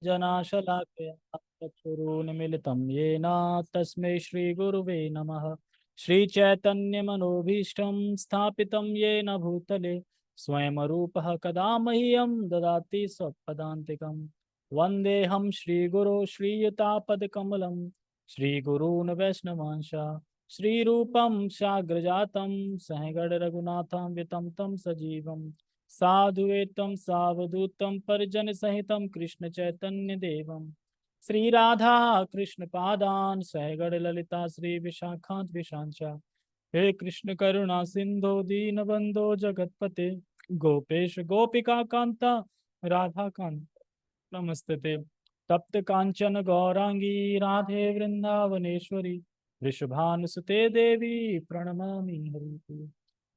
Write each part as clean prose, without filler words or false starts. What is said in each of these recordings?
जनाशलाकया चक्षुरुन्मीलितं येन तस्मै श्रीगुरुवे नमः। श्रीचैतन्यमनोभीष्टं स्थापितं येन भूतले स्वयं रूपः कदा मह्यं ददाति स्वपदान्तिकं। वन्देऽहं श्रीगुरो श्रीयुतापदकमलं श्रीगुरून् वैष्णवांश श्रीरूपं साग्रजातं सहगणरघुनाथं वितं तं सजीवम् साधुवेतं सावधूतं परिजन सहितं कृष्ण चैतन्य देवम श्री राधा कृष्ण पादान सहगण ललिता श्री विशाखांत विशांचा। हे कृष्ण करुणा सिंधु दीन बंधो जगतपते गोपेश गोपिका कांता राधा कांत नमस्ते। तप्त कांचन गौरांगी राधे वृंदावनेश्वरी वृषभानुसुते देवी प्रणमामि हरिप्रिये।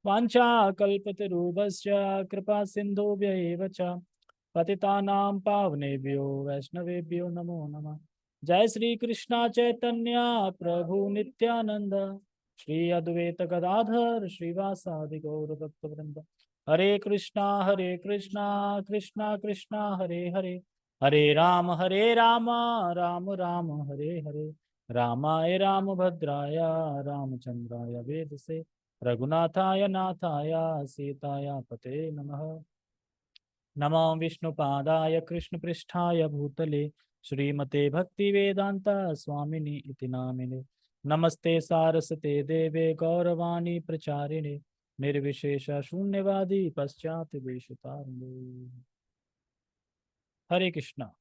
वाञ्छाकल्पतरुभ्यश्च कृपा सिन्धुभ्य एव च पतितानां पावनेभ्यो वैष्णवेभ्यो नमो नमः। जय श्री कृष्णा चैतन्य प्रभु नित्यानंद श्री अद्वैत गदाधर श्रीवासादि गौर भक्तवृंद। हरे कृष्णा कृष्णा कृष्णा हरे हरे हरे राम राम राम हरे हरे रामाय रामभद्राय रामचंद्राय वेदसे रघुनाथाय नाथाय सीताय पते नमः। नमो विष्णुपादाय कृष्णपृष्ठाय भूतले श्रीमते भक्तिवेदांता स्वामिनि इति नामिने। नमस्ते सारस्वते देवे गौरवाणी प्रचारिणे निर्विशेष शून्यवादी पश्चात वेशतारिणे। हरे कृष्णा।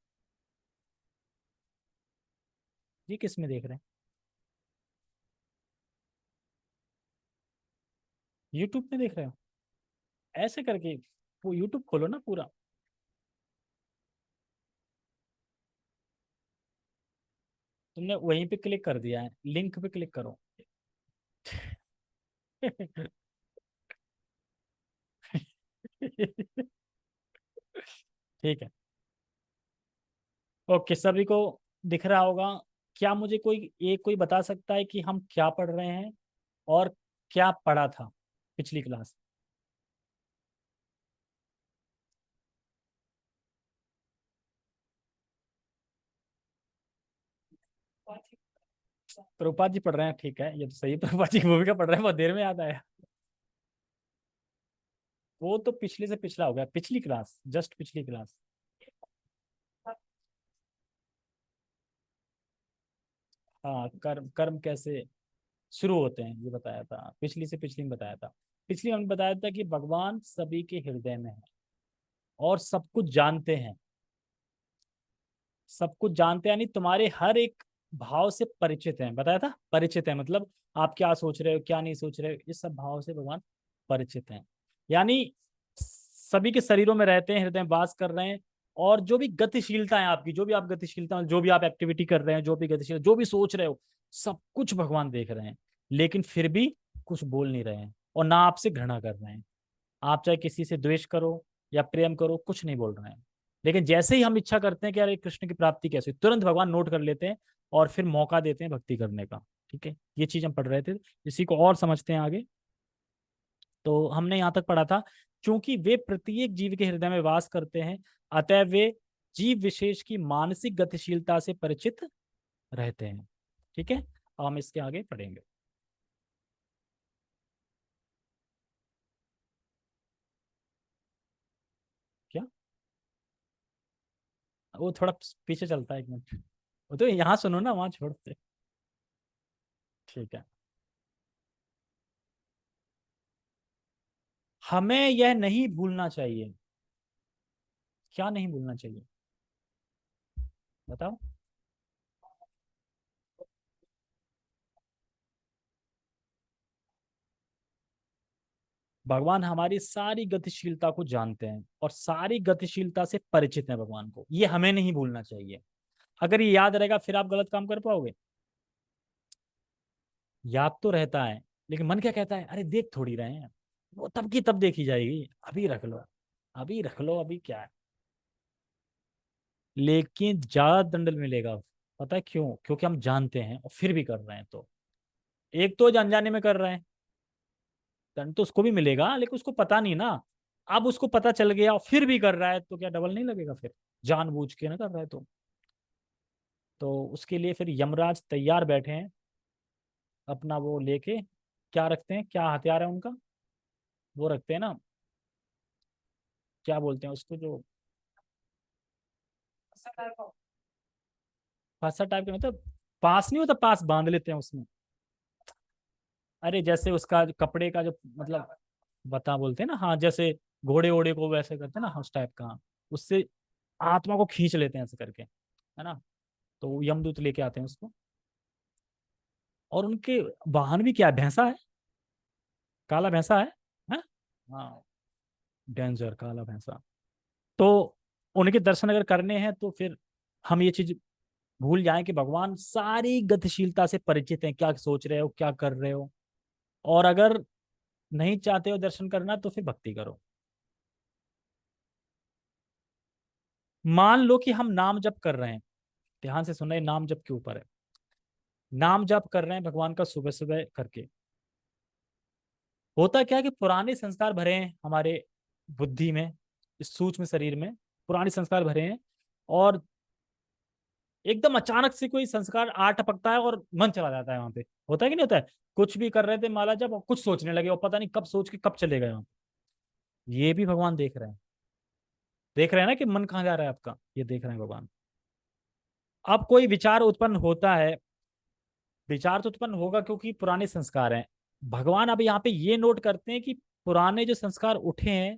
ये किस में देख रहे हैं? यूट्यूब में देख रहे हो? ऐसे करके वो यूट्यूब खोलो ना पूरा। तुमने वहीं पे क्लिक कर दिया है, लिंक पे क्लिक करो। ठीक है। ओके, सभी को दिख रहा होगा। क्या मुझे कोई बता सकता है कि हम क्या पढ़ रहे हैं और क्या पढ़ा था पिछली क्लास? प्रभुपाद जी पढ़ रहे हैं, ठीक है, ये तो सही। प्रभुपाद जी की भूमिका पढ़ रहे हैं, बहुत देर में याद आया। वो तो पिछले से पिछला हो गया, पिछली क्लास, जस्ट पिछली क्लास। हाँ, कर्म कर्म कैसे शुरू होते हैं ये बताया था, पिछली से पिछली में बताया था। पिछली हमने बताया था कि भगवान सभी के हृदय में है और सब कुछ जानते हैं। सब कुछ जानते हैं यानी तुम्हारे हर एक भाव से परिचित हैं, बताया था। परिचित है मतलब आप क्या सोच रहे हो, क्या नहीं सोच रहे हो, इस सब भाव से भगवान परिचित हैं। यानी सभी के शरीरों में रहते हैं, हृदय में वास कर रहे हैं। और जो भी गतिशीलता है आपकी, जो भी आप गतिशीलता, जो भी आप एक्टिविटी कर रहे हैं, जो भी गतिशील, जो भी सोच रहे हो, सब कुछ भगवान देख रहे हैं। लेकिन फिर भी कुछ बोल नहीं रहे हैं और ना आपसे घृणा कर रहे हैं। आप चाहे किसी से द्वेष करो या प्रेम करो, कुछ नहीं बोल रहे हैं। लेकिन जैसे ही हम इच्छा करते हैं कि यार कृष्ण की प्राप्ति कैसे, तुरंत भगवान नोट कर लेते हैं और फिर मौका देते हैं भक्ति करने का। ठीक है, ये चीज हम पढ़ रहे थे, इसी को और समझते हैं आगे। तो हमने यहाँ तक पढ़ा था, क्योंकि वे प्रत्येक जीव के हृदय में वास करते हैं, अतः वे जीव विशेष की मानसिक गतिशीलता से परिचित रहते हैं। ठीक है, हम इसके आगे पढ़ेंगे। क्या? वो थोड़ा पीछे चलता है, एक मिनट। वो तो यहाँ सुनो ना, वहां छोड़ते। ठीक है। हमें यह नहीं भूलना चाहिए। क्या नहीं भूलना चाहिए बताओ? भगवान हमारी सारी गतिशीलता को जानते हैं और सारी गतिशीलता से परिचित हैं भगवान को, ये हमें नहीं भूलना चाहिए। अगर ये याद रहेगा फिर आप गलत काम कर पाओगे? याद तो रहता है, लेकिन मन क्या कहता है, अरे देख थोड़ी रहे हैं, वो तब की तब देखी जाएगी, अभी रख लो, अभी रख लो, अभी क्या है। लेकिन ज्यादा दंड मिलेगा। पता है क्यों? क्योंकि हम जानते हैं और फिर भी कर रहे हैं। तो एक तो अनजाने में कर रहे हैं, दंड तो उसको भी मिलेगा, लेकिन उसको पता नहीं ना। अब उसको पता चल गया और फिर भी कर रहा है, तो क्या डबल नहीं लगेगा फिर? जानबूझ के ना कर रहा है तो। तो उसके लिए फिर यमराज तैयार बैठे हैं, अपना वो लेके। क्या रखते हैं, क्या हथियार है उनका, वो रखते हैं ना, क्या बोलते हैं उसको, जो फांसा टाइप के, मतलब पास नहीं होता, पास बांध लेते हैं उसमें। अरे जैसे उसका कपड़े का जो मतलब बता बोलते हैं ना, हाँ, जैसे घोड़े ओड़े को वैसे करते हैं ना, हाँ, उस टाइप का, हाँ। उससे आत्मा को खींच लेते हैं ऐसे करके, है ना। तो यमदूत लेके आते हैं उसको। और उनके वाहन भी क्या है, भैंसा है, काला भैंसा है? हाँ, डेंजर काला भैंसा। तो उनके दर्शन अगर करने हैं तो फिर हम ये चीज भूल जाएं कि भगवान सारी गतिशीलता से परिचित हैं, क्या सोच रहे हो, क्या कर रहे हो। और अगर नहीं चाहते हो दर्शन करना तो फिर भक्ति करो। मान लो कि हम नाम जप कर रहे हैं, ध्यान से सुना, ये नाम जप के ऊपर है। नाम जप कर रहे हैं भगवान का सुबह सुबह करके। होता क्या है कि पुराने संस्कार भरे हैं हमारे बुद्धि में, इस सूक्ष्म शरीर में पुराने संस्कार भरे हैं। और एकदम अचानक से कोई संस्कार आ टपकता है और मन चला जाता है वहां पे। होता है कि नहीं होता है? कुछ भी कर रहे थे माला जब, और कुछ सोचने लगे और पता नहीं कब सोच के कब चले गए वहां। ये भी भगवान देख रहे हैं। देख रहे हैं ना कि मन कहाँ जा रहा है आपका, ये देख रहे हैं भगवान। अब कोई विचार उत्पन्न होता है, विचार तो उत्पन्न होगा क्योंकि पुराने संस्कार हैं। भगवान अब यहाँ पे ये नोट करते हैं कि पुराने जो संस्कार उठे हैं,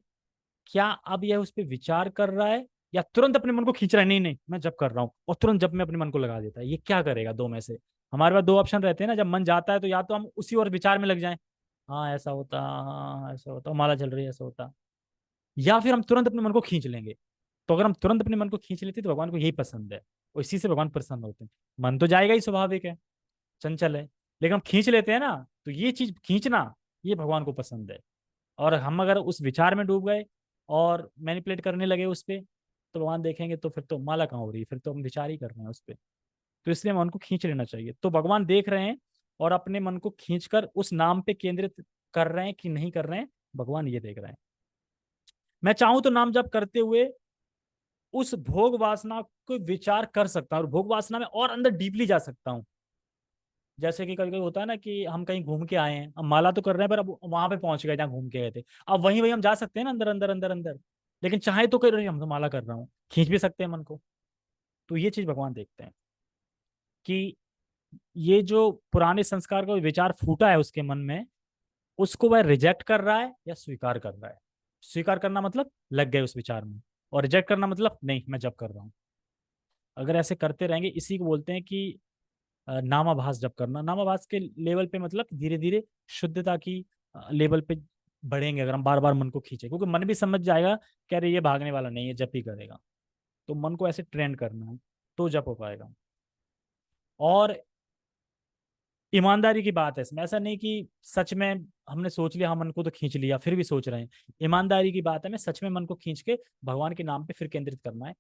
क्या अब यह उस पर विचार कर रहा है, या तुरंत अपने मन को खींच रहा है, नहीं नहीं मैं जब कर रहा हूँ, और तुरंत जब में अपने मन को लगा देता है। ये क्या करेगा, दो में से। हमारे पास दो ऑप्शन रहते हैं ना, जब मन जाता है तो या तो हम उसी और विचार में लग जाएं, हाँ ऐसा होता, हाँ ऐसा होता, माला चल रही है ऐसा होता, या फिर हम तुरंत अपने मन को खींच लेंगे। तो अगर हम तुरंत अपने मन को खींच लेते हैं तो भगवान को यही पसंद है, और इसी से भगवान प्रसन्न होते हैं। मन तो जाएगा ही, स्वाभाविक है, चंचल है, लेकिन हम खींच लेते हैं ना, तो ये चीज खींचना, ये भगवान को पसंद है। और हम अगर उस विचार में डूब गए और मैनिपुलेट करने लगे उस पर, तो भगवान देखेंगे तो फिर तो माला कहाँ हो रही है, फिर तो हम विचार ही कर रहे हैं उस पर। तो इसलिए मन को खींच लेना चाहिए। तो भगवान देख रहे हैं और अपने मन को खींचकर उस नाम पे केंद्रित कर रहे हैं कि नहीं कर रहे हैं, भगवान ये देख रहे हैं। मैं चाहूं तो नाम जप करते हुए उस भोग वासना को विचार कर सकता हूँ, और भोग वासना में और अंदर डीपली जा सकता हूँ। जैसे कि कभी कभी होता है ना कि हम कहीं घूम के आए हैं, अब माला तो कर रहे हैं पर अब वहां पे पहुंच गए जहाँ घूम के गए थे। अब वहीं वहीं हम जा सकते हैं ना, अंदर अंदर अंदर अंदर। लेकिन चाहे तो कर रहे हम तो माला कर रहा हूँ, खींच भी सकते हैं मन को। तो ये चीज भगवान देखते हैं कि ये जो पुराने संस्कार का विचार फूटा है उसके मन में, उसको वह रिजेक्ट कर रहा है या स्वीकार कर रहा है। स्वीकार करना मतलब लग गए उस विचार में, और रिजेक्ट करना मतलब नहीं मैं जब कर रहा हूँ। अगर ऐसे करते रहेंगे, इसी को बोलते हैं कि नामाभास जप करना। नामाभास के लेवल पे मतलब धीरे धीरे शुद्धता की लेवल पे बढ़ेंगे, अगर हम बार बार मन को खींचे, क्योंकि मन भी समझ जाएगा कि अरे ये भागने वाला नहीं है, जप ही करेगा। तो मन को ऐसे ट्रेन करना है, तो जप हो पाएगा। और ईमानदारी की बात है इसमें, ऐसा नहीं कि सच में हमने सोच लिया, हाँ मन को तो खींच लिया फिर भी सोच रहे हैं। ईमानदारी की बात है, मैं सच में मन को खींच के भगवान के नाम पे फिर केंद्रित करना है।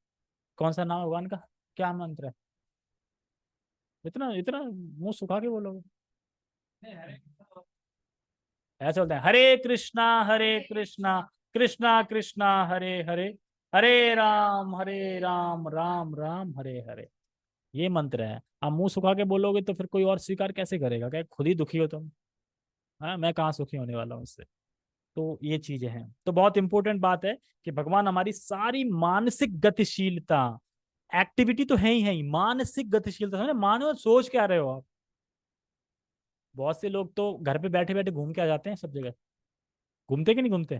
कौन सा नाम है भगवान का, क्या मंत्र है? इतना इतना मुंह सुखा के बोलोगे? ऐसे बोलते हैं, हरे कृष्णा कृष्णा कृष्णा हरे हरे, हरे राम राम राम हरे हरे। ये मंत्र है। आप मुंह सुखा के बोलोगे तो फिर कोई और स्वीकार कैसे करेगा, क्या खुद ही दुखी हो तुम? हाँ, मैं कहाँ सुखी होने वाला हूँ इससे। तो ये चीजें हैं, तो बहुत इंपॉर्टेंट बात है कि भगवान हमारी सारी मानसिक गतिशीलता, एक्टिविटी तो है ही मानसिक गतिशीलता, समझे? मानो सोच क्या रहे हो आप। बहुत से लोग तो घर पे बैठे बैठे घूम के आ जाते हैं सब जगह। घूमते कि नहीं घूमते?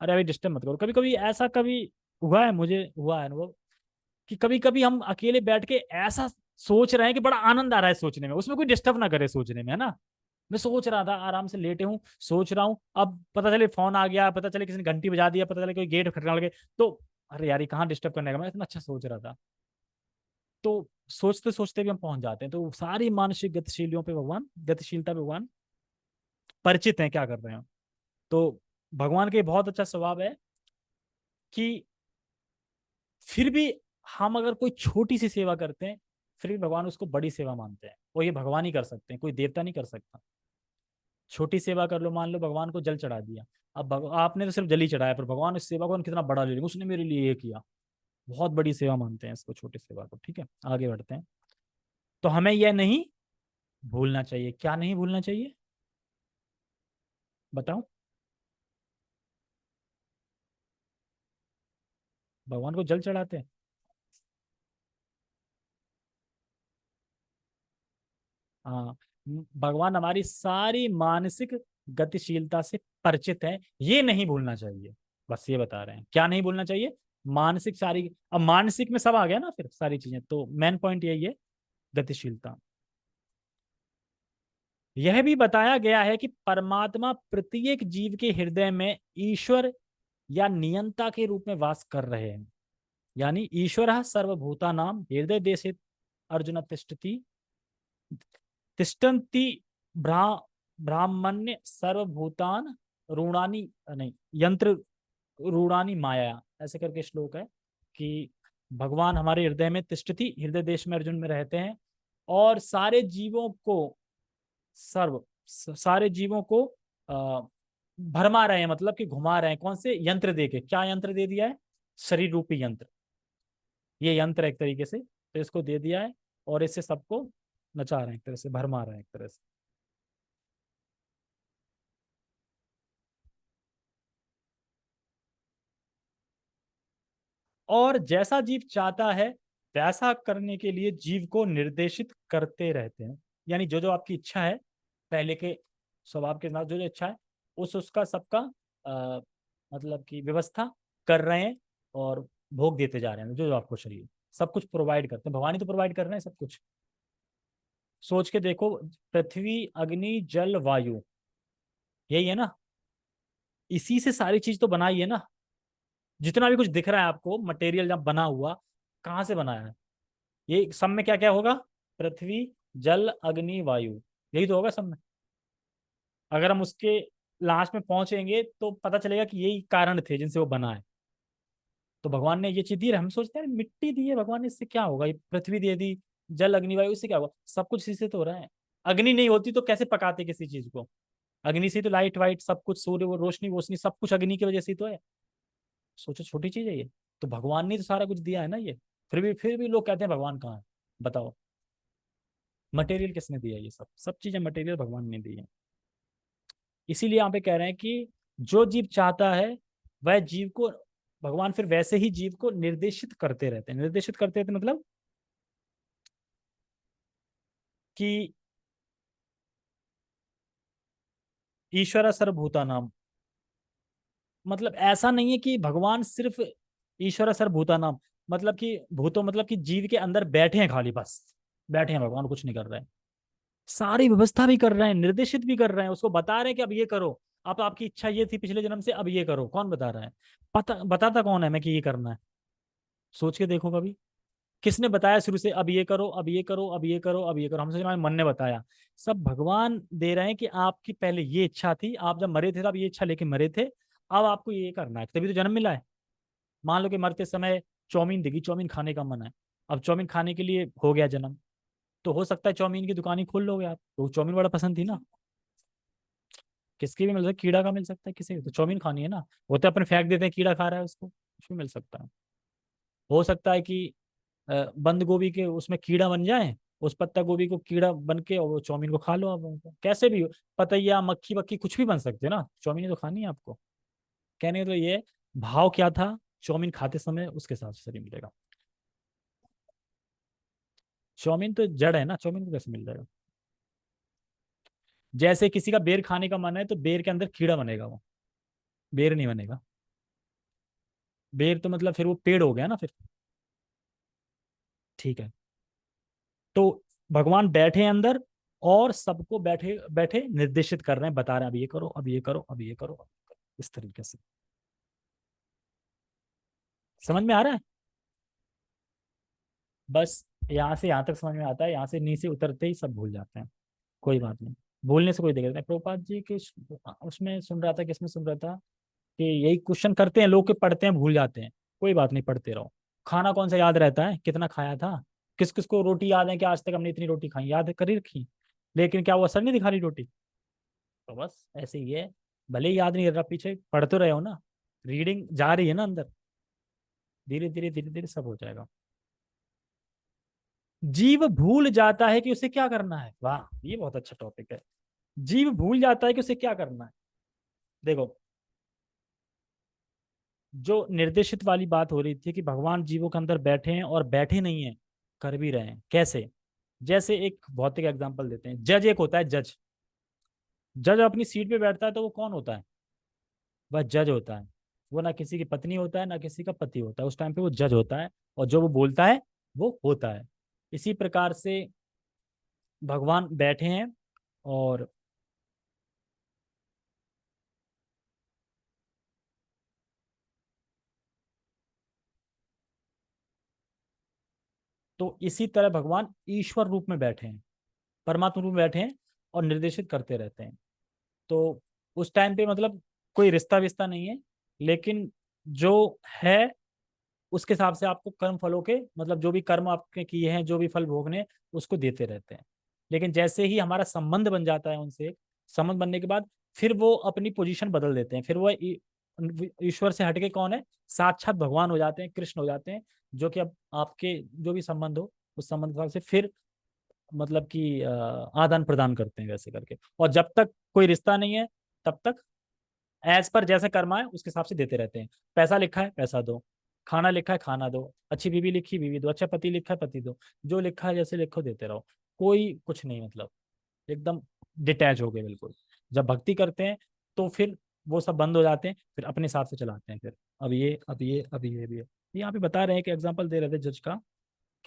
अरे अभी डिस्टर्ब मत करो। कभी कभी ऐसा कभी हुआ है, मुझे हुआ है अनुभव, कि कभी कभी हम अकेले बैठ के ऐसा सोच रहे हैं कि बड़ा आनंद आ रहा है सोचने में, उसमें कोई डिस्टर्ब ना करे सोचने में, है ना। मैं सोच रहा था, आराम से लेटे हूँ, सोच रहा हूँ, अब पता चले फोन आ गया, पता चले किसी ने घंटी बजा दिया, पता चले कोई गेट खटखटा लगे, तो अरे यार ये कहाँ डिस्टर्ब करने का, मैं इतना अच्छा सोच रहा था। तो सोचते सोचते भी हम पहुंच जाते हैं। तो सारी मानसिक गतिशीलियों पे भगवान, गतिशीलता पे भगवान परिचित हैं, क्या कर रहे हैं। तो भगवान के बहुत अच्छा स्वभाव है कि फिर भी हम अगर कोई छोटी सी सेवा करते हैं, फिर भी भगवान उसको बड़ी सेवा मानते हैं, और ये भगवान ही कर सकते हैं, कोई देवता नहीं कर सकता। छोटी सेवा कर लो, मान लो भगवान को जल चढ़ा दिया। अब आपने तो सिर्फ जल ही चढ़ाया, पर भगवान इस सेवा को कितना बड़ा ले लेंगे, उसने मेरे लिए ये किया। बहुत बड़ी सेवा मानते हैं इसको, छोटी सेवा को। ठीक है, आगे बढ़ते हैं। तो हमें यह नहीं भूलना चाहिए। क्या नहीं भूलना चाहिए, बताओ। भगवान को जल चढ़ाते हैं। हाँ, भगवान हमारी सारी मानसिक गतिशीलता से परिचित है, ये नहीं भूलना चाहिए। बस ये बता रहे हैं क्या नहीं भूलना चाहिए। मानसिक सारी, अब मानसिक में सब आ गया ना फिर सारी चीजें, तो मेन पॉइंट यही है, गतिशीलता। यह भी बताया गया है कि परमात्मा प्रत्येक जीव के हृदय में ईश्वर या नियंता के रूप में वास कर रहे हैं। यानी ईश्वर सर्वभूता नाम हृदय देशे अर्जुन तिष्ठति तिष्ठन्ति ब्रा ब्राह्मण्य सर्वभूतान रूणानी, नहीं, यंत्र रूणानी माया, ऐसे करके श्लोक है कि भगवान हमारे हृदय में तिष्ठति, हृदय देश में अर्जुन में रहते हैं, और सारे जीवों को सारे जीवों को आ, भरमा रहे हैं, मतलब कि घुमा रहे हैं। कौन से यंत्र दे के, क्या यंत्र दे दिया है, शरीर रूपी यंत्र। ये यंत्र एक तरीके से तो इसको दे दिया है, और इससे सबको नचा रहे हैं, एक तरह से भरमा रहे हैं एक तरह से। और जैसा जीव चाहता है वैसा करने के लिए जीव को निर्देशित करते रहते हैं। यानी जो जो आपकी इच्छा है, पहले के स्वभाव के साथ जो जो इच्छा है, उसका सबका आ, मतलब कि व्यवस्था कर रहे हैं, और भोग देते जा रहे हैं जो जो आपको चाहिए। सब कुछ प्रोवाइड करते हैं, भगवान ही तो प्रोवाइड कर रहे हैं सब कुछ। सोच के देखो, पृथ्वी अग्नि जल वायु, यही है ना, इसी से सारी चीज तो बनाई है ना। जितना भी कुछ दिख रहा है आपको मटेरियल जब बना हुआ, कहाँ से बनाया है, ये सब में क्या क्या होगा, पृथ्वी जल अग्नि वायु, यही तो होगा सब में। अगर हम उसके लास्ट में पहुंचेंगे तो पता चलेगा कि यही कारण थे जिनसे वो बना है। तो भगवान ने ये चीज दी है, हम सोचते हैं मिट्टी दी है भगवान ने, इससे क्या होगा, ये पृथ्वी दे दी, जल अग्नि वायु, इससे क्या होगा, सब कुछ इसी से तो हो रहा है। अग्नि नहीं होती तो कैसे पकाते किसी चीज को, अग्नि से ही तो लाइट वाइट सब कुछ, सूर्य वो रोशनी वोशनी सब कुछ अग्नि की वजह से ही तो है। सोचो छोटी चीज है ये, तो भगवान ने तो सारा कुछ दिया है ना ये। फिर भी लोग कहते हैं भगवान कहाँ है, बताओ। मटेरियल किसने दिया, ये सब सब चीजें मटेरियल भगवान ने दी है। इसीलिए यहाँ पे कह रहे हैं कि जो जीव चाहता है वह जीव को, भगवान फिर वैसे ही जीव को निर्देशित करते रहते हैं। निर्देशित करते रहते मतलब कि ईश्वर सर्वभूता नाम, मतलब ऐसा नहीं है कि भगवान सिर्फ ईश्वर सर्वभूता नाम, मतलब कि भूतो मतलब कि जीव के अंदर बैठे हैं खाली, बस बैठे हैं, भगवान कुछ नहीं कर रहे हैं। सारी व्यवस्था भी कर रहे हैं, निर्देशित भी कर रहे हैं, उसको बता रहे हैं कि अब ये करो। अब आपकी इच्छा ये थी पिछले जन्म से, अब ये करो। कौन बता रहा है, पता बताता कौन है मैं कि ये करना है, सोच के देखो कभी। किसने बताया शुरू से, अब ये करो, अब ये करो, अब ये करो, अब ये करो, हमसे हमारे मन ने बताया। सब भगवान दे रहे हैं कि आपकी पहले ये इच्छा थी, आप जब मरे थे तब ये इच्छा लेके मरे थे, अब आपको ये करना है, तभी तो जन्म मिला है। मान लो कि मरते समय चाउमीन दिखी, चाउमीन खाने का मन है, अब चाउमीन खाने के लिए हो गया जन्म, तो हो सकता है चाउमीन की दुकान ही खोल लोगे आप, तो चाउमीन बड़ा पसंद थी ना। किसकी भी मिल सकता है, कीड़ा का मिल सकता है, किसी भी, तो चाउमीन खानी है ना। वो तो अपने फेंक देते हैं, कीड़ा खा रहा है उसको, कुछ भी मिल सकता है। हो सकता है कि बंद गोभी के उसमें कीड़ा बन जाए, उस पत्ता गोभी को कीड़ा बन के और वो चाउमीन को खा लो आप, उनको कैसे भी हो, पतैया मक्खी वक्खी कुछ भी बन सकते हैं ना, चाउमीन तो खानी है आपको। कहने का तो ये भाव क्या था, चाउमीन खाते समय उसके साथ शरीर मिलेगा। चाउमीन तो जड़ है ना, चाउमीन को कैसे मिल जाएगा। जैसे किसी का बेर खाने का मन है तो बेर के अंदर कीड़ा बनेगा, वो बेर नहीं बनेगा। बेर तो मतलब फिर वो पेड़ हो गया ना फिर। ठीक है, तो भगवान बैठे हैं अंदर, और सबको बैठे बैठे निर्देशित कर रहे हैं, बता रहे हैं अब ये करो, अब ये करो, अब ये करो, अब ये करो, इस तरीके से। समझ में आ रहा है। बस यहाँ से यहाँ तक समझ में आता है, यहाँ से नीचे उतरते ही सब भूल जाते हैं। कोई बात नहीं, भूलने से कोई दिक्कत नहीं। प्रभुपाद जी के उसमें सुन रहा था, किसमें सुन रहा था कि यही क्वेश्चन करते हैं लोग, के पढ़ते हैं भूल जाते हैं। कोई बात नहीं, पढ़ते रहो। खाना कौन सा याद रहता है, कितना खाया था, किस किस को रोटी याद है कि आज तक हमने इतनी रोटी खाई, याद कर ही रखी, लेकिन क्या वो असर नहीं दिखा रही रोटी। तो बस ऐसे ही है, भले ही याद नहीं रहा, पीछे पढ़ते रहे हो ना, रीडिंग जा रही है ना अंदर। धीरे धीरे धीरे धीरे सब हो जाएगा। जीव भूल जाता है कि उसे क्या करना है। वाह, ये बहुत अच्छा टॉपिक है। जीव भूल जाता है कि उसे क्या करना है। देखो, जो निर्देशित वाली बात हो रही थी कि भगवान जीवों के अंदर बैठे हैं और बैठे नहीं हैं, कर भी रहे हैं। कैसे? जैसे एक भौतिक एग्जांपल देते हैं। जज एक होता है, जज। जज अपनी सीट पे बैठता है तो वो कौन होता है? वह जज होता है। वो ना किसी की पत्नी होता है, ना किसी का पति होता है। उस टाइम पे वो जज होता है, और जो वो बोलता है वो होता है। इसी प्रकार से भगवान बैठे हैं, और तो इसी तरह भगवान ईश्वर रूप में बैठे हैं, परमात्मा रूप में बैठे हैं, और निर्देशित करते रहते हैं। तो उस टाइम पे मतलब कोई रिश्ता विस्ता नहीं है, लेकिन जो है उसके हिसाब से आपको कर्म फलों के, मतलब जो भी कर्म आपने किए हैं, जो भी फल भोगने, उसको देते रहते हैं। लेकिन जैसे ही हमारा संबंध बन जाता है उनसे, संबंध बनने के बाद फिर वो अपनी पोजीशन बदल देते हैं। फिर वो ईश्वर से हटके कौन है? साक्षात भगवान हो जाते हैं, कृष्ण हो जाते हैं। जो कि अब आपके जो भी संबंध हो, उस संबंध के हिसाब से फिर मतलब कि आदान प्रदान करते हैं वैसे करके। और जब तक कोई रिश्ता नहीं है, तब तक एज पर जैसे कर्म है उसके हिसाब से देते रहते हैं। पैसा लिखा है, पैसा दो। खाना लिखा है, खाना दो। अच्छी बीवी लिखी, बीवी दो। अच्छा पति लिखा है, पति दो। जो लिखा है जैसे लिखो, देते रहो। कोई कुछ नहीं, मतलब एकदम डिटैच हो गए बिल्कुल। जब भक्ति करते हैं तो फिर वो सब बंद हो जाते हैं, फिर अपने हिसाब से चलाते हैं। फिर अब ये, अब ये, अब ये भी है। यहाँ पे बता रहे हैं कि एग्जाम्पल दे रहे थे जज का,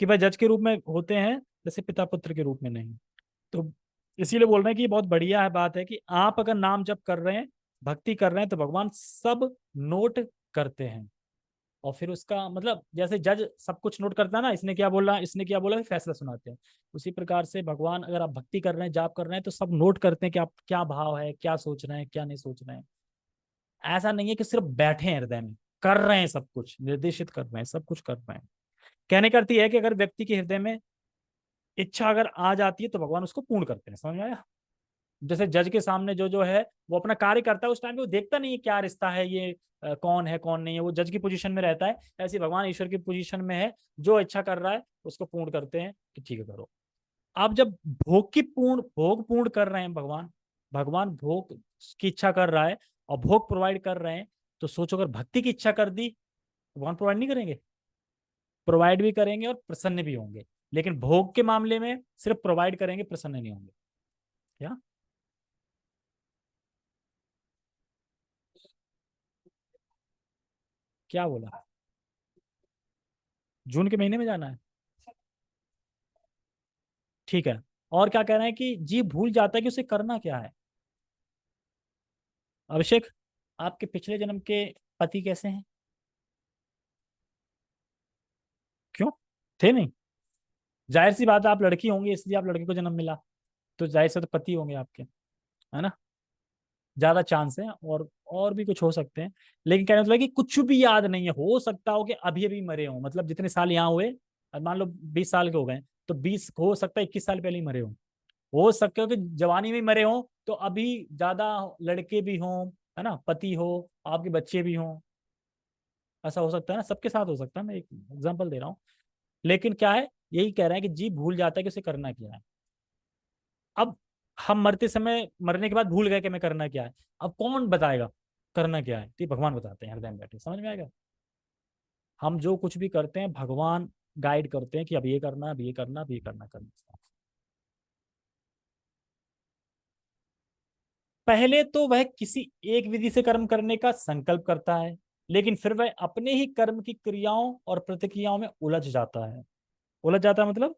कि भाई जज के रूप में होते हैं, जैसे पिता पुत्र के रूप में नहीं। तो इसीलिए बोल रहे हैं कि ये बहुत बढ़िया है, बात है कि आप अगर नाम जप कर रहे हैं, भक्ति कर रहे हैं, तो भगवान सब नोट करते हैं। और फिर उसका मतलब जैसे जज सब कुछ नोट करता है ना, इसने क्या बोला, इसने क्या बोला, फिर फैसला सुनाते हैं। उसी प्रकार से भगवान, अगर आप भक्ति कर रहे हैं, जाप कर रहे हैं, तो सब नोट करते हैं कि आप क्या भाव है, क्या सोच रहे हैं, क्या नहीं सोच रहे हैं। ऐसा नहीं है कि सिर्फ बैठे हैं हृदय में, कर रहे हैं सब कुछ, निर्देशित कर रहे हैं, सब कुछ कर रहे हैं। कहने का अर्थ यह है कि अगर व्यक्ति के हृदय में इच्छा अगर आ जाती है, तो भगवान उसको पूर्ण करते हैं। समझ में आया? जैसे जज के सामने जो जो है वो अपना कार्य करता है, उस टाइम पे वो देखता नहीं है क्या रिश्ता है ये, कौन है कौन नहीं है, वो जज की पोजीशन में रहता है। ऐसे भगवान ईश्वर की पोजीशन में है, जो इच्छा कर रहा है उसको पूर्ण करते हैं कि ठीक है करो। आप जब भोग पूर्ण कर रहे हैं, भगवान भगवान भोग की इच्छा कर रहा है और भोग प्रोवाइड कर रहे हैं, तो सोचो अगर भक्ति की इच्छा कर दी, भगवान प्रोवाइड नहीं करेंगे? प्रोवाइड भी करेंगे और प्रसन्न भी होंगे। लेकिन भोग के मामले में सिर्फ प्रोवाइड करेंगे, प्रसन्न नहीं होंगे। क्या? क्या बोला? जून के महीने में जाना है? ठीक है। और क्या कह रहे हैं कि जीव भूल जाता है कि उसे करना क्या है। अभिषेक, आपके पिछले जन्म के पति कैसे हैं? क्यों? थे नहीं? जाहिर सी बात है, आप लड़की होंगी इसलिए आप लड़के को जन्म मिला, तो जाहिर से तो पति होंगे आपके, है ना? ज्यादा चांस है। और भी कुछ हो सकते हैं। लेकिन कहने मतलब है कि कुछ भी याद नहीं है। हो सकता हो कि अभी अभी मरे हो, मतलब जितने साल यहाँ हुए, अब मान लो 20 साल के हो गए, तो 20 हो सकता है 21 साल पहले ही मरे हो सकते हो कि जवानी में ही मरे हो, तो अभी ज्यादा लड़के भी हों, है ना, पति हो, आपके बच्चे भी हों। ऐसा हो सकता है ना, सबके साथ हो सकता है, मैं एक एग्जांपल दे रहा हूँ। लेकिन क्या है, यही कह रहे हैं कि जीव भूल जाता है कि उसे करना क्या है। अब हम मरते समय, मरने के बाद भूल गए कि मैं करना क्या है। अब कौन बताएगा करना क्या है? तो ये भगवान बताते हैं हृदय में बैठे। समझ में आएगा? हम जो कुछ भी करते हैं, भगवान गाइड करते हैं कि अब ये करना, अब ये करना, अब ये करना। पहले तो वह किसी एक विधि से कर्म करने का संकल्प करता है, लेकिन फिर वह अपने ही कर्म की क्रियाओं और प्रतिक्रियाओं में उलझ जाता है। उलझ जाता है मतलब,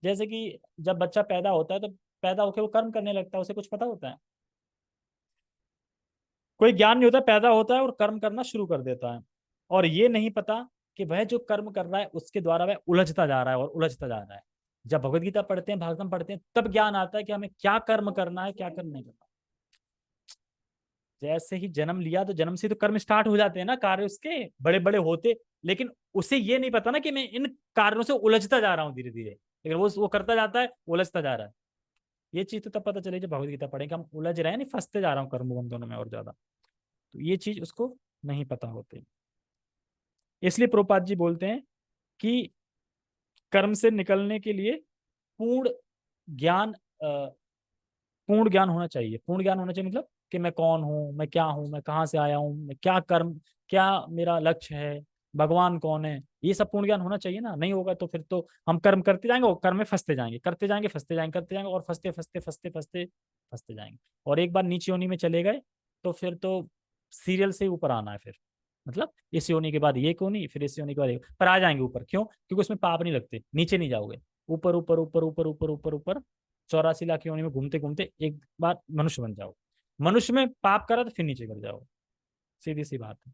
जैसे कि जब बच्चा पैदा होता है, तो पैदा होकर वो कर्म करने लगता है, उसे कुछ पता होता है? कोई ज्ञान नहीं होता, पैदा होता है और कर्म करना शुरू कर देता है। और ये नहीं पता कि वह जो कर्म कर रहा है उसके द्वारा वह उलझता जा रहा है और उलझता जा रहा है। जब भगवत गीता पढ़ते हैं, भागवतम पढ़ते हैं, तब ज्ञान आता है कि हमें क्या कर्म करना है, क्या कर्म नहीं करना। जैसे ही जन्म लिया, तो जन्म से तो कर्म स्टार्ट हो जाते हैं ना, कार्य उसके बड़े बड़े होते। लेकिन उसे ये नहीं पता ना कि मैं इन कार्यों से उलझता जा रहा हूँ धीरे धीरे। लेकिन वो करता जाता है, उलझता जा रहा है। ये चीज तो तब पता चले जब भगवत गीता पढ़ें कि हम उलझ रहे हैं, नहीं फंसते जा रहा हूँ कर्म दोनों में और ज्यादा। तो ये चीज उसको नहीं पता होती। इसलिए प्रभुपाद जी बोलते हैं कि कर्म से निकलने के लिए पूर्ण ज्ञान, पूर्ण ज्ञान होना चाहिए। पूर्ण ज्ञान होना चाहिए मतलब कि मैं कौन हूँ, मैं क्या हूँ, मैं कहाँ से आया हूँ, मैं क्या कर्म, क्या मेरा लक्ष्य है, भगवान कौन है, ये सब पूर्ण ज्ञान होना चाहिए ना। नहीं होगा तो फिर तो हम कर्म करते जाएंगे और कर्म में फंसते जाएंगे, करते जाएंगे, फंसते जाएंगे, करते जाएंगे और फंसते फंसते फंसते फंसते फंसते जाएंगे। और एक बार नीच योनि में चले गए तो फिर तो सीरियल से ऊपर आना है फिर। मतलब इस योनि के बाद ये योनि, फिर इस योनि के बाद पर आ जाएंगे ऊपर। क्यों? क्योंकि उसमें पाप नहीं लगते, नीचे नहीं जाओगे। ऊपर ऊपर ऊपर ऊपर ऊपर ऊपर ऊपर 84 लाख योनि में घूमते घूमते एक बार मनुष्य बन जाओ। मनुष्य में पाप करा तो फिर नीचे कर जाओ। सीधी सी बात है।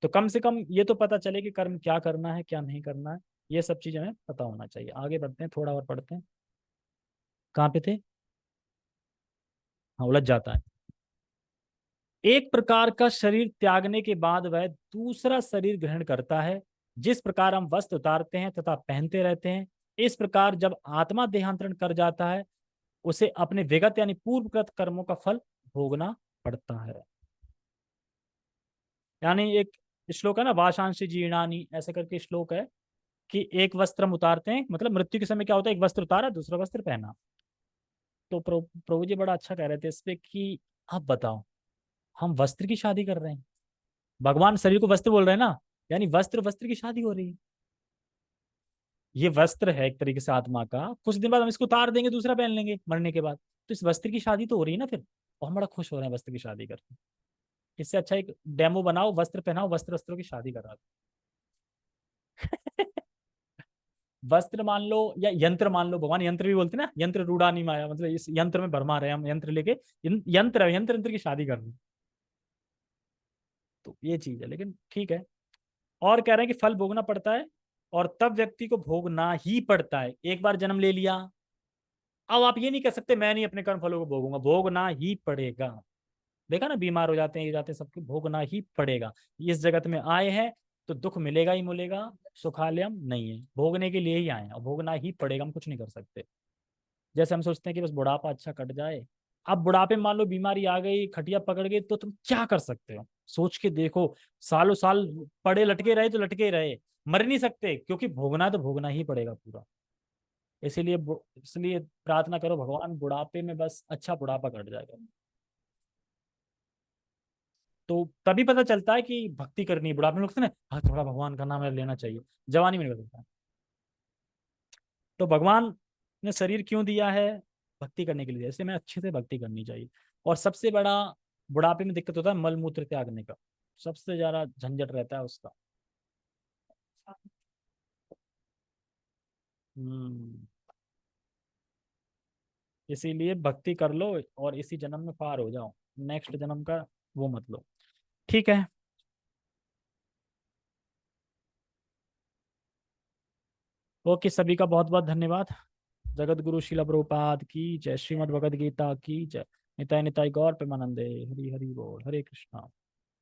तो कम से कम ये तो पता चले कि कर्म क्या करना है, क्या नहीं करना है। ये सब चीज हमें पता होना चाहिए। आगे बढ़ते हैं, थोड़ा और पढ़ते हैं। कहाँ पे थे? हाँ, उलझ जाता है। एक प्रकार का शरीर त्यागने के बाद वह दूसरा शरीर ग्रहण करता है। जिस प्रकार हम वस्त्र उतारते हैं तथा पहनते रहते हैं, इस प्रकार जब आत्मा देहांतरण कर जाता है उसे अपने विगत यानी पूर्वकृत कर्मों का फल भोगना पड़ता है। यानी एक श्लोक है ना, वाशांशी जीर्णानी, ऐसे करके श्लोक है कि एक वस्त्र हम उतारते हैं, मतलब मृत्यु के समय क्या होता है, एक वस्त्र उतारा दूसरा वस्त्र पहना। तो प्रभु जी बड़ा अच्छा कह रहे थे इस पे कि आप बताओ, हम वस्त्र की शादी कर रहे हैं, भगवान शरीर को वस्त्र बोल रहे हैं ना, यानी वस्त्र वस्त्र की शादी हो रही है। ये वस्त्र है एक तरीके से आत्मा का, कुछ दिन बाद हम इसको उतार देंगे, दूसरा पहन लेंगे मरने के बाद। तो इस वस्त्र की शादी तो हो रही है ना फिर। और हम बड़ा खुश हो रहे हैं वस्त्र की शादी करके। इससे अच्छा एक डेमो बनाओ, वस्त्र पहनाओ, वस्त्र वस्त्रों की शादी करा दो। वस्त्र मान लो या यंत्र मान लो, भगवान यंत्र भी बोलते हैं ना, यंत्र रूडानी माया, मतलब इस यंत्र में भरमा रहे हैं हम, यंत्र लेके यंत्र है, यंत्र यंत्र की शादी कर रहे हैं। तो ये चीज है, लेकिन ठीक है। और कह रहे हैं कि फल भोगना पड़ता है, और तब व्यक्ति को भोगना ही पड़ता है। एक बार जन्म ले लिया, अब आप ये नहीं कह सकते मैं नहीं अपने कर्म फलों को भोगूंगा, भोगना ही पड़ेगा। देखा ना, बीमार हो जाते हैं, ये जाते हैं, सबको भोगना ही पड़ेगा। इस जगत में आए हैं तो दुख मिलेगा ही मिलेगा, सुखालयम नहीं है, भोगने के लिए ही आए हैं और भोगना ही पड़ेगा, हम कुछ नहीं कर सकते। जैसे हम सोचते हैं कि बस बुढ़ापा अच्छा कट जाए। अब बुढ़ापे में मान लो बीमारी आ गई, खटिया पकड़ गई, तो तुम क्या कर सकते हो? सोच के देखो, सालों साल पड़े लटके रहे तो लटके रहे, मर नहीं सकते, क्योंकि भोगना है तो भोगना ही पड़ेगा पूरा। इसलिए प्रार्थना करो भगवान बुढ़ापे में बस अच्छा बुढ़ापा कट जाएगा। तो तभी पता चलता है कि भक्ति करनी है। बुढ़ापे में लगता है ना, हाँ थोड़ा भगवान का नाम लेना चाहिए, जवानी में नहीं बदलता। तो भगवान ने शरीर क्यों दिया है? भक्ति करने के लिए दिया। इसलिए मैं अच्छे से भक्ति करनी चाहिए। और सबसे बड़ा बुढ़ापे में दिक्कत होता है मल मूत्र त्यागने का, सबसे ज्यादा झंझट रहता है उसका। हम्म। इसीलिए भक्ति कर लो और इसी जन्म में पार हो जाओ, नेक्स्ट जन्म का वो मत लो। ठीक है। ओके, सभी का बहुत बहुत धन्यवाद। जगत गुरु शिला प्रभुपाद की जय, श्रीमद् भगवद गीता की जय। निताय निताय गौर प्रेमानंदे, हरि हरि बोल, हरे कृष्णा।